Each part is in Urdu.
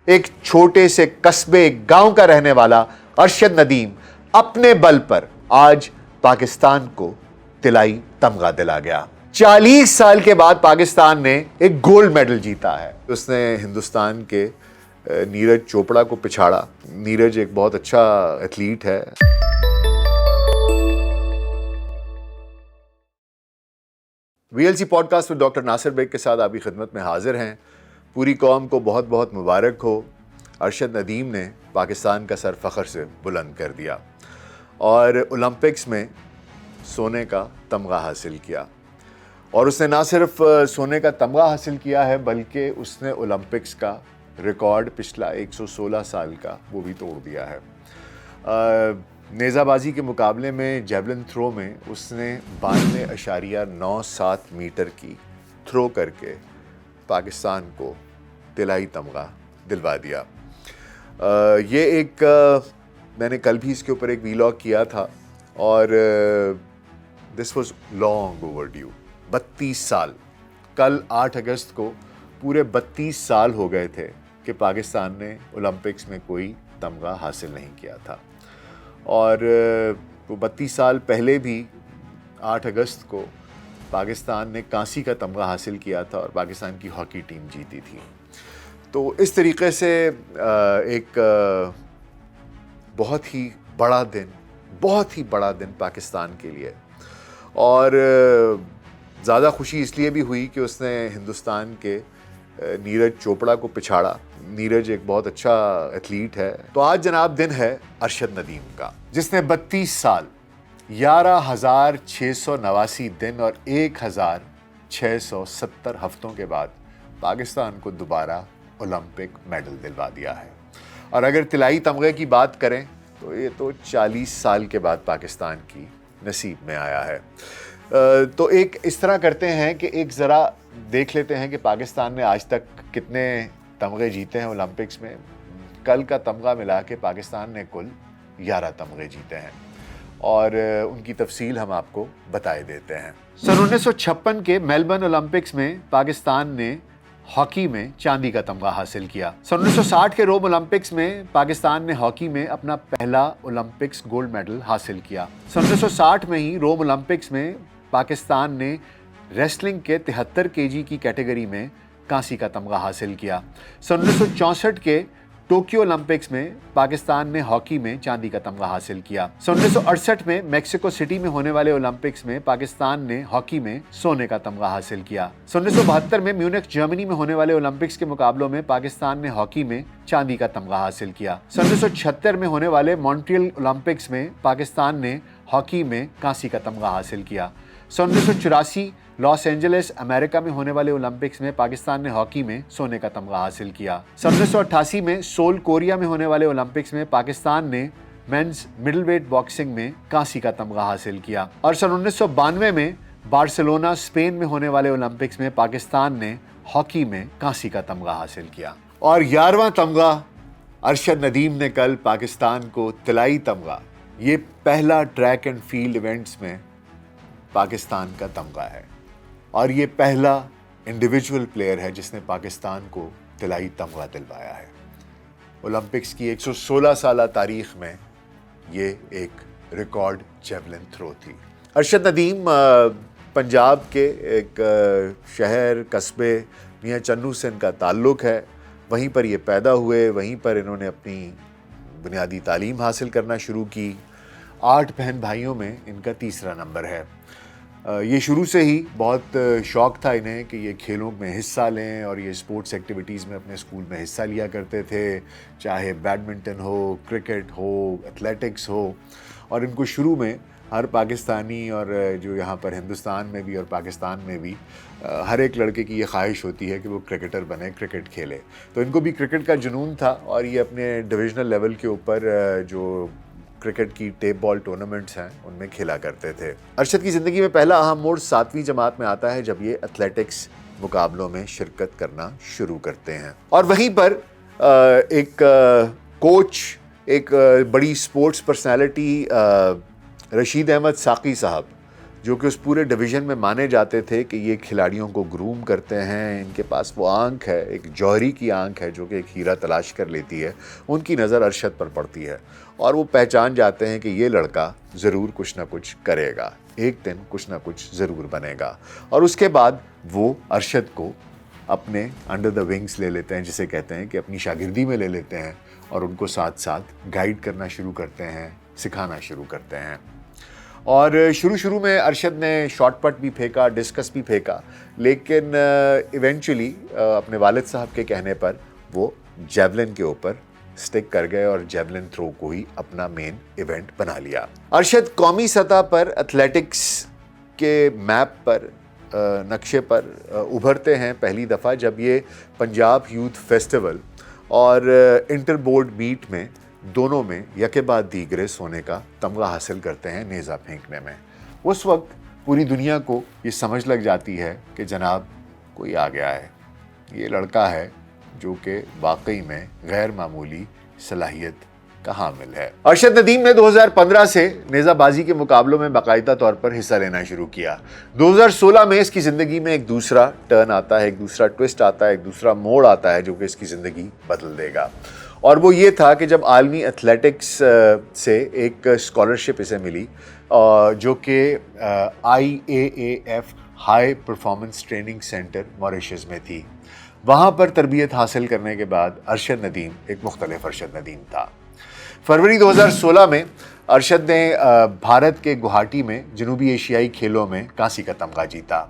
ایک چھوٹے سے قصبے گاؤں کا رہنے والا ارشد ندیم اپنے بل پر آج پاکستان کو طلائی تمغہ دلا گیا۔ 40 سال کے بعد پاکستان نے ایک گولڈ میڈل جیتا ہے۔ اس نے ہندوستان کے نیرج چوپڑا کو پچھاڑا۔ نیرج ایک بہت اچھا ایتھلیٹ ہے۔ VLC پوڈ کاسٹ میں ڈاکٹر ناصر بیگ کے ساتھ آپ کی خدمت میں حاضر ہیں۔ پوری قوم کو بہت بہت مبارک ہو۔ ارشد ندیم نے پاکستان کا سر فخر سے بلند کر دیا اور اولمپکس میں سونے کا تمغہ حاصل کیا، اور اس نے نہ صرف سونے کا تمغہ حاصل کیا ہے بلکہ اس نے اولمپکس کا ریکارڈ پچھلا 116 سال کا وہ بھی توڑ دیا ہے۔ نیزہ بازی کے مقابلے میں جیولن تھرو میں اس نے 92.97 میٹر کی تھرو کر کے پاکستان کو طلائی تمغہ دلوا دیا۔ یہ ایک میں نے کل بھی اس کے اوپر ایک ویلاگ کیا تھا، اور this was long over due. 32 سال، کل 8 اگست کو پورے 32 سال ہو گئے تھے کہ پاکستان نے اولمپکس میں کوئی تمغہ حاصل نہیں کیا تھا، اور 32 سال پہلے بھی 8 اگست کو پاکستان نے کانسی کا تمغہ حاصل کیا تھا اور پاکستان کی ہاکی ٹیم جیتی تھی۔ تو اس طریقے سے ایک بہت ہی بڑا دن پاکستان کے لیے، اور زیادہ خوشی اس لیے بھی ہوئی کہ اس نے ہندوستان کے نیرج چوپڑا کو پچھاڑا۔ نیرج ایک بہت اچھا ایتھلیٹ ہے۔ تو آج جناب دن ہے ارشد ندیم کا، جس نے 32 سال 11,689 دن اور 1,670 ہفتوں کے بعد پاکستان کو دوبارہ اولمپک میڈل دلوا دیا ہے۔ اور اگر طلائی تمغے کی بات کریں تو یہ تو 40 سال کے بعد پاکستان کی نصیب میں آیا ہے۔ تو ایک اس طرح کرتے ہیں کہ ایک ذرا دیکھ لیتے ہیں کہ پاکستان نے آج تک کتنے تمغے جیتے ہیں اولمپکس میں۔ کل کا تمغہ ملا کے پاکستان نے کل 11 تمغے جیتے ہیں، اور ان کی تفصیل ہم آپ کو بتائے دیتے ہیں۔ سن 1956 کے میلبرن اولمپکس میں پاکستان نے ہاکی میں چاندی کا تمغہ حاصل کیا۔ سن 1960 کے روم اولمپکس میں پاکستان نے ہاکی میں اپنا پہلا اولمپکس گولڈ میڈل حاصل کیا۔ سن 1960 میں ہی روم اولمپکس میں پاکستان نے ریسلنگ کے 73 kg کی کیٹیگری میں کانسی کا تمغہ حاصل کیا۔ سن 1964 کے ٹوکیو اولمپکس میں پاکستان نے ہاکی میں چاندی کا تمغہ حاصل کیا۔ سن 1968 میں میکسیکو سٹی میں ہونے والے اولمپکس میں پاکستان نے ہاکی میں سونے کا تمغہ حاصل کیا۔ سن 1972 میں میونخ جرمنی میں ہونے والے اولمپکس کے مقابلوں میں پاکستان نے ہاکی میں چاندی کا تمغہ حاصل کیا۔ سن 1976 میں ہونے والے مونٹریل اولمپکس میں پاکستان نے ہاکی میں کانسی کا تمغہ حاصل کیا۔ سن 1984 لاس اینجلس امریکہ میں ہونے والے اولمپکس میں پاکستان نے ہاکی میں سونے کا تمغہ حاصل کیا۔ سن 1988 میں سول کوریا میں ہونے والے اولمپکس میں پاکستان نے مینز مڈل ویٹ باکسنگ میں کانسی کا تمغہ حاصل کیا، اور سن 1992 میں بارسلونا اسپین میں ہونے والے اولمپکس میں پاکستان نے ہاکی میں کانسی کا تمغہ حاصل کیا۔ اور 11واں تمغہ ارشد ندیم نے کل پاکستان کو طلائی تمغہ، یہ پہلا ٹریک اینڈ فیلڈ ایونٹس میں پاکستان کا تمغہ ہے، اور یہ پہلا انڈیویجول پلیئر ہے جس نے پاکستان کو طلائی تمغہ دلوایا ہے۔ اولمپکس کی 116 سالہ تاریخ میں یہ ایک ریکارڈ جیولن تھرو تھی۔ ارشد ندیم پنجاب کے ایک شہر قصبے میاں چنو سے ان کا تعلق ہے۔ وہیں پر یہ پیدا ہوئے، وہیں پر انہوں نے اپنی بنیادی تعلیم حاصل کرنا شروع کی۔ 8 بہن بھائیوں میں ان کا تیسرا نمبر ہے۔ یہ شروع سے ہی بہت شوق تھا انہیں کہ یہ کھیلوں میں حصہ لیں، اور یہ اسپورٹس ایکٹیویٹیز میں اپنے اسکول میں حصہ لیا کرتے تھے، چاہے بیڈمنٹن ہو، کرکٹ ہو، ایتھلیٹکس ہو۔ اور ان کو شروع میں ہر پاکستانی، اور جو یہاں پر ہندوستان میں بھی اور پاکستان میں بھی ہر ایک لڑکے کی یہ خواہش ہوتی ہے کہ وہ کرکٹر بنے، کرکٹ کھیلے۔ تو ان کو بھی کرکٹ کا جنون تھا، اور یہ اپنے ڈویژنل لیول کے اوپر جو کرکٹ کی ٹیپ بال ٹورنامنٹس ہیں ان میں کھیلا کرتے تھے۔ ارشد کی زندگی میں پہلا اہم موڑ 7ویں جماعت میں آتا ہے، جب یہ ایتھلیٹکس مقابلوں میں شرکت کرنا شروع کرتے ہیں۔ اور وہیں پر ایک کوچ، ایک بڑی اسپورٹس پرسنالٹی رشید احمد ساقی صاحب، جو کہ اس پورے ڈویژن میں مانے جاتے تھے کہ یہ کھلاڑیوں کو گروم کرتے ہیں، ان کے پاس وہ آنکھ ہے، ایک جوہری کی آنکھ ہے جو کہ ایک ہیرا تلاش کر لیتی ہے، ان کی نظر ارشد پر پڑتی ہے اور وہ پہچان جاتے ہیں کہ یہ لڑکا ضرور کچھ نہ کچھ کرے گا، ایک دن کچھ نہ کچھ ضرور بنے گا، اور اس کے بعد وہ ارشد کو اپنے انڈر دا ونگز لے لیتے ہیں، جسے کہتے ہیں کہ اپنی شاگردی میں لے لیتے ہیں اور ان کو ساتھ ساتھ گائیڈ کرنا شروع کرتے ہیں، سکھانا شروع کرتے ہیں۔ اور شروع میں ارشد نے شاٹ پٹ بھی پھینکا، ڈسکس بھی پھینکا، لیکن ایونچولی اپنے والد صاحب کے کہنے پر وہ جیولن کے اوپر سٹک کر گئے اور جیولن تھرو کو ہی اپنا مین ایونٹ بنا لیا۔ ارشد قومی سطح پر ایتھلیٹکس کے میپ پر، نقشے پر ابھرتے ہیں پہلی دفعہ جب یہ پنجاب یوتھ فیسٹیول اور انٹر بورڈ میٹ میں دونوں میں یکے بعد دیگرے سونے کا تمغہ حاصل کرتے ہیں نیزہ پھینکنے میں۔ اس وقت پوری دنیا کو یہ سمجھ لگ جاتی ہے کہ جناب کوئی آ گیا ہے، یہ لڑکا ہے جو کہ واقعی میں غیر معمولی صلاحیت کا حامل ہے۔ ارشد ندیم نے 2015 سے نیزہ بازی کے مقابلوں میں باقاعدہ طور پر حصہ لینا شروع کیا۔ 2016 میں اس کی زندگی میں ایک دوسرا ٹرن آتا ہے، ایک دوسرا ٹوسٹ آتا ہے، ایک دوسرا موڑ آتا ہے جو کہ اس کی زندگی بدل دے گا، اور وہ یہ تھا کہ جب عالمی ایتھلیٹکس سے ایک اسکالرشپ اسے ملی جو کہ IAAF high performance training centre Mauritius میں تھی۔ وہاں پر تربیت حاصل کرنے کے بعد ارشد ندیم ایک مختلف ارشد ندیم تھا۔ فروری 2016 میں ارشد نے بھارت کے گوہاٹی میں جنوبی ایشیائی کھیلوں میں کانسی کا تمغہ جیتا۔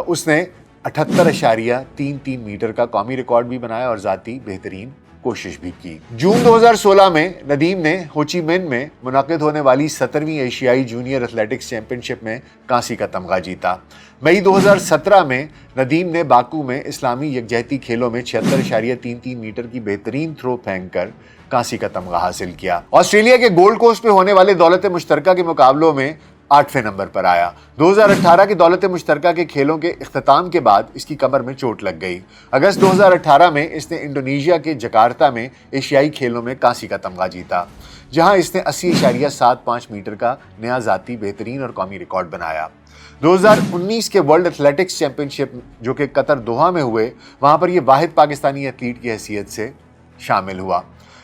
اس نے 78.33 میٹر کا قومی ریکارڈ بھی بنایا اور ذاتی بہترین کوشش بھی کی۔ جون 2016 میں ندیم نے ہوچی من میں منعقد ہونے والی 17ویں ایشیائی جونیئر ایتھلیٹکس چیمپئن شپ میں کانسی کا تمغہ جیتا۔ مئی 2017 میں ندیم نے باکو میں اسلامی یکجہتی کھیلوں میں 76.33 میٹر کی بہترین تھرو پھینک کر کانسی کا تمغہ حاصل کیا۔ آسٹریلیا کے گولڈ کوسٹ پہ ہونے والے دولت مشترکہ کے مقابلوں میں 8ویں نمبر پر آیا۔ 2018 کے دولت مشترکہ کے کھیلوں کے اختتام کے بعد اس کی کمر میں چوٹ لگ گئی۔ اگست 2018 میں اس نے انڈونیشیا کے جکارتہ میں ایشیائی کھیلوں میں کانسی کا تمغہ جیتا، جہاں اس نے 80.75 میٹر کا نیا ذاتی بہترین اور قومی ریکارڈ بنایا۔ 2019 کے ورلڈ ایتھلیٹکس چیمپئن شپ جو کہ قطر دوحہ میں ہوئے، وہاں پر یہ واحد پاکستانی ایتھلیٹ کی حیثیت سے شامل ہوا۔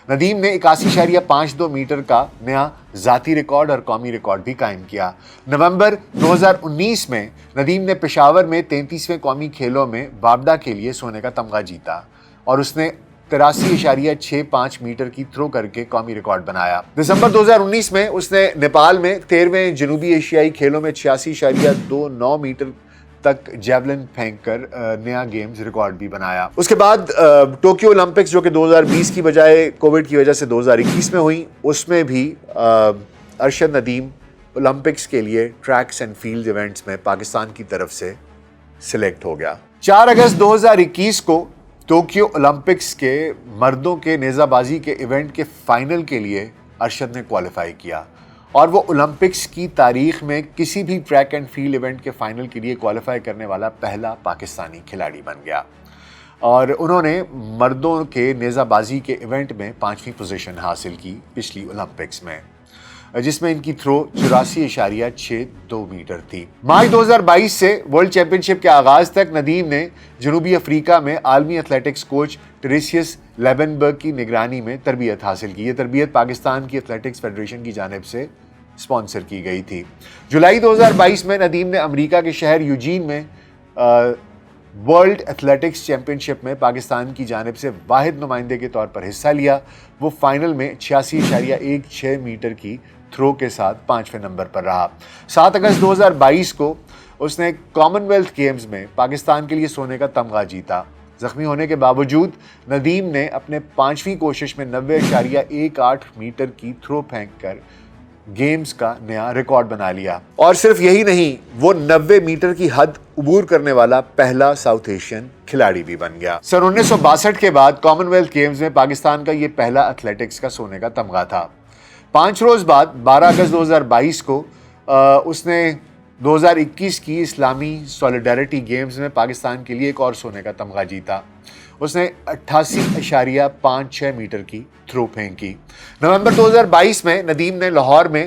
ندیم نے 81.52 میٹر کا نیا ذاتی ریکارڈ اور قومی ریکارڈ بھی قائم کیا۔ نومبر 2019 میں ندیم نے پشاور میں 33ویں قومی کھیلوں میں بابڈا کے لیے سونے کا تمغہ جیتا اور اس نے 83.65 میٹر کی تھرو کر کے قومی ریکارڈ بنایا۔ دسمبر 2019 میں اس نے نیپال میں 13ویں جنوبی ایشیائی کھیلوں میں 86.29 میٹر تک جیولن پھینک کر نیا گیمز ریکارڈ بھی بنایا۔ اس کے بعد ٹوکیو اولمپکس جو کہ 2020 کی بجائے کووڈ کی وجہ سے 2021 میں ہوئی، اس میں بھی ارشد ندیم اولمپکس کے لیے ٹریکس اینڈ فیلڈ ایونٹس میں پاکستان کی طرف سے سلیکٹ ہو گیا۔ 4 اگست 2021 کو ٹوکیو اولمپکس کے مردوں کے نیزہ بازی کے ایونٹ کے فائنل کے لیے ارشد نے کوالیفائی کیا اور وہ اولمپکس کی تاریخ میں کسی بھی ٹریک اینڈ فیلڈ ایونٹ کے فائنل کے لیے کوالیفائی کرنے والا پہلا پاکستانی کھلاڑی بن گیا، اور انہوں نے مردوں کے نیزہ بازی کے ایونٹ میں 5ویں پوزیشن حاصل کی پچھلی اولمپکس میں، جس میں ان کی تھرو 84.62 میٹر تھی۔ مارچ 2022 سے ورلڈ چیمپئن شپ کے آغاز تک ندیم نے جنوبی افریقہ میں عالمی ایتھلیٹکس کوچ ٹریسیس لیبنبرگ کی نگرانی میں تربیت حاصل کی۔ یہ تربیت پاکستان کی ایتھلیٹکس فیڈریشن کی جانب سے اسپانسر کی گئی تھی۔ جولائی 2022 میں ندیم نے امریکہ کے شہر یوجین میں ورلڈ ایتھلیٹکس چیمپئن شپ میں پاکستان کی جانب سے واحد نمائندے کے طور پر حصہ لیا۔ وہ فائنل میں 86.16 میٹر کی تھرو کے ساتھ 5ویں نمبر پر رہا۔ 7 اگست 2022 کو اس نے کامن ویلتھ گیمز میں پاکستان کے لیے سونے کا تمغہ جیتا۔ زخمی ہونے کے باوجود ندیم نے اپنے 5ویں کوشش میں 90.18 میٹر کی تھرو پھینک کر گیمز کا نیا ریکارڈ بنا لیا، اور صرف یہی نہیں، وہ 90 میٹر کی حد عبور کرنے والا پہلا ساؤتھ ایشین کھلاڑی بھی بن گیا۔ سن 1962 کے بعد کامن ویلتھ گیمز میں پاکستان کا یہ پہلا ایتھلیٹکس کا سونے کا تمغہ تھا۔ 5 روز بعد 12 اگست 2022 کو اس نے 2021 کی اسلامی سولیڈیرٹی گیمز میں پاکستان کے لیے ایک اور سونے کا تمغہ جیتا۔ اس نے 88.56 میٹر کی تھرو پھینکی۔ نومبر 2022 میں ندیم نے لاہور میں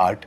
8